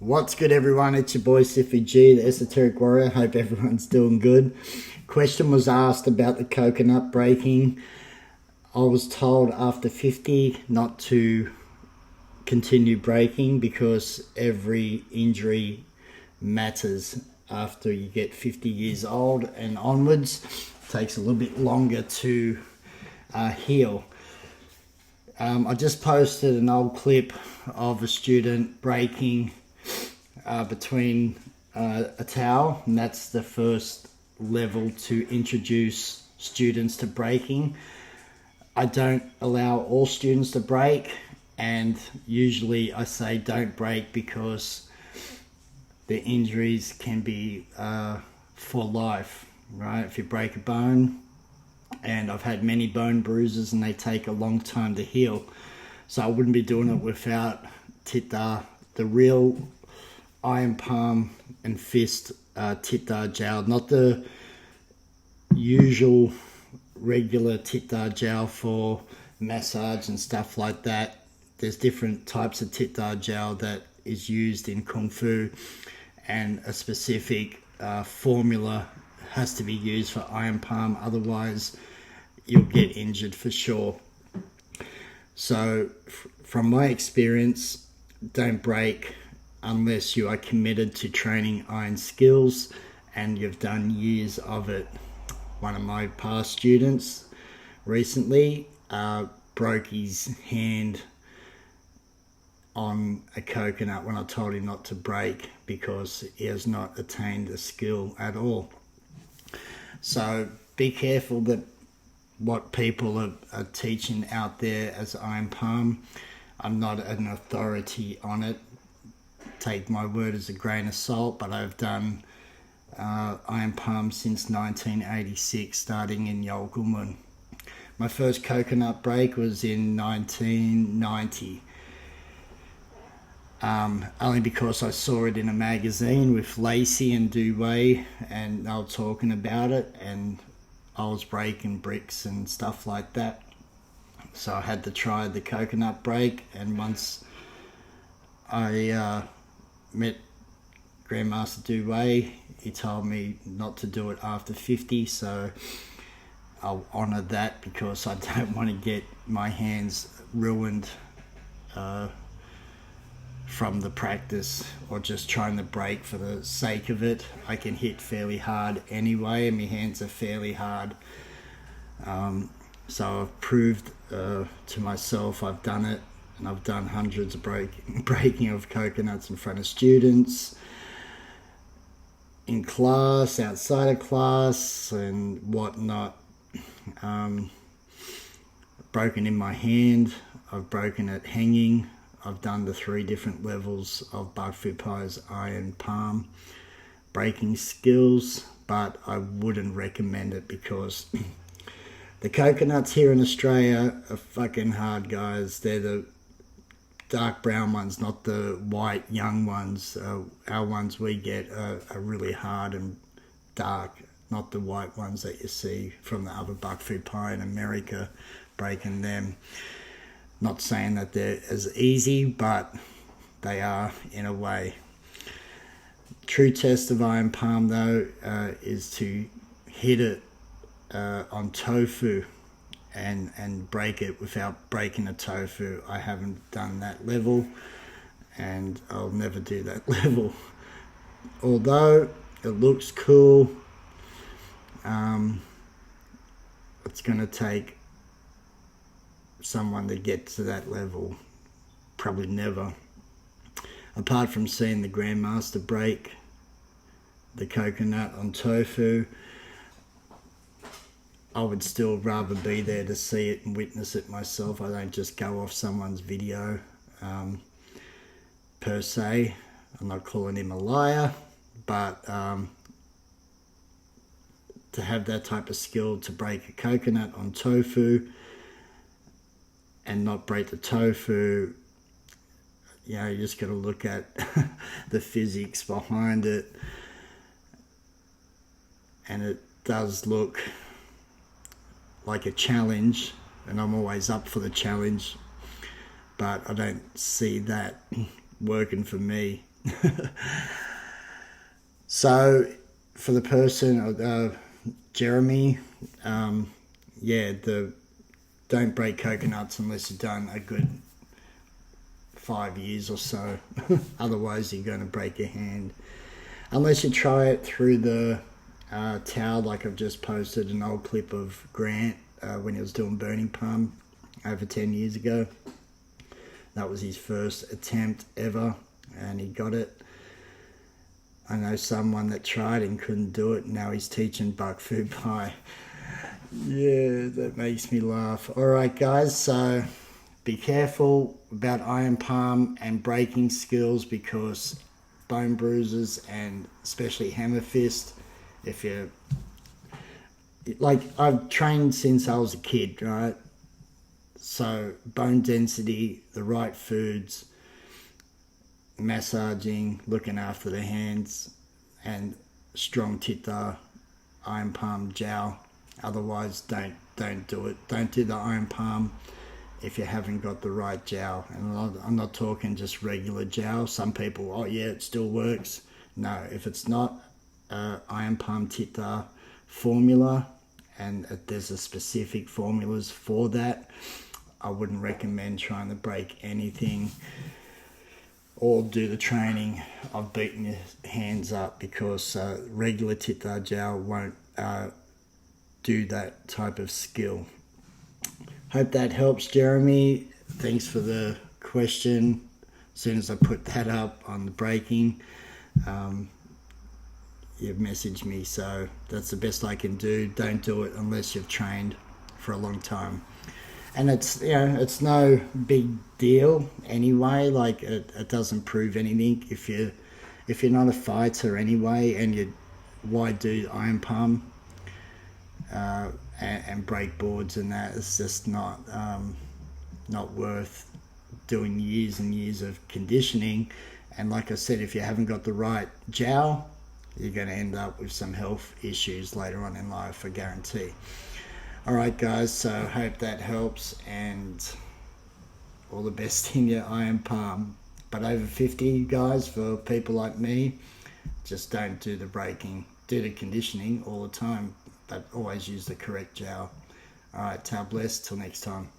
What's good, everyone? It's your boy Siffy G, the Esoteric Warrior. Hope everyone's doing good. Question was asked about the coconut breaking. I was told after 50 not to continue breaking because every injury matters after you get 50 years old and onwards. It takes a little bit longer to heal. I just posted an old clip of a student breaking between a towel, and that's the first level to introduce students to breaking. I don't allow all students to break, and usually I say don't break because the injuries can be for life, right? If you break a bone, and I've had many bone bruises and they take a long time to heal, so I wouldn't be doing it without Titdar, the real iron palm and fist Titdar gel, not the usual regular Titdar gel for massage and stuff like that. There's different types of Titdar gel that is used in Kung Fu, and a specific formula has to be used for iron palm, otherwise you'll get injured for sure. So from my experience, don't break unless you are committed to training iron skills and you've done years of it. One of my past students recently broke his hand on a coconut when I told him not to break because he has not attained a skill at all. So be careful that what people are teaching out there as iron palm. I'm not an authority on it. Take my word as a grain of salt, but I've done iron palm since 1986, starting in Yolgulmun. My first coconut break was in 1990. Only because I saw it in a magazine with Lacey and Duway, and they were talking about it, and I was breaking bricks and stuff like that. So I had to try the coconut break, and once I met Grandmaster Duway, he told me not to do it after 50, so I'll honour that because I don't want to get my hands ruined from the practice or just trying to break for the sake of it. I can hit fairly hard anyway, and my hands are fairly hard. So I've proved to myself I've done it, and I've done hundreds of breaking of coconuts in front of students, in class, outside of class, and whatnot. Broken in my hand, I've broken it hanging. I've done the 3 different levels of Bug Fu Pai's iron palm breaking skills, but I wouldn't recommend it because the coconuts here in Australia are fucking hard, guys. They're the dark brown ones, not the white young ones. Our ones we get are really hard and dark, not the white ones that you see from the other Bug Fu Pai in America breaking them. Not saying that they're as easy, but they are in a way. True test of iron palm though is to hit it on tofu and break it without breaking the tofu. I haven't done that level, and I'll never do that level. Although it looks cool, it's going to take someone to get to that level. Probably never. Apart from seeing the Grandmaster break the coconut on tofu, I would still rather be there to see it and witness it myself. I don't just go off someone's video per se. I'm not calling him a liar, but to have that type of skill to break a coconut on tofu and not break the tofu, you know, you just got to look at the physics behind it, and it does look like a challenge, and I'm always up for the challenge, but I don't see that working for me So for the person, Jeremy, yeah, don't break coconuts unless you've done a good 5 years or so. Otherwise you're going to break your hand. Unless you try it through the towel, like I've just posted an old clip of Grant when he was doing burning palm over 10 years ago. That was his first attempt ever, and he got it. I know someone that tried and couldn't do it, and now he's teaching buck food pie. Yeah, that makes me laugh. Alright guys, so be careful about iron palm and breaking skills, because bone bruises and especially hammer fist, if you're like, I've trained since I was a kid, right? So bone density, the right foods, massaging, looking after the hands, and strong tita, iron palm jowl. Otherwise don't do it. Don't do the iron palm if you haven't got the right jowl. And I'm not talking just regular jowl. Some people, oh yeah, it still works. No, if it's not iron palm tita formula, and there's a specific formulas for that, I wouldn't recommend trying to break anything or do the training of beating your hands up, because regular tita jowl won't do that type of skill. Hope that helps, Jeremy. Thanks for the question. As soon as I put that up on the breaking, you've messaged me, so that's the best I can do. Don't do it unless you've trained for a long time. And it's, you know, it's no big deal anyway. Like it doesn't prove anything if you're not a fighter anyway, and why do iron palm and break boards and that? It's just not worth doing years and years of conditioning. And like I said, if you haven't got the right jowl, you're going to end up with some health issues later on in life, I guarantee. Alright guys, so hope that helps, and all the best in your iron palm. But over 50 guys, for people like me, just don't do the breaking. Do the conditioning all the time, but always use the correct jowl. Alright, ta bless, till next time.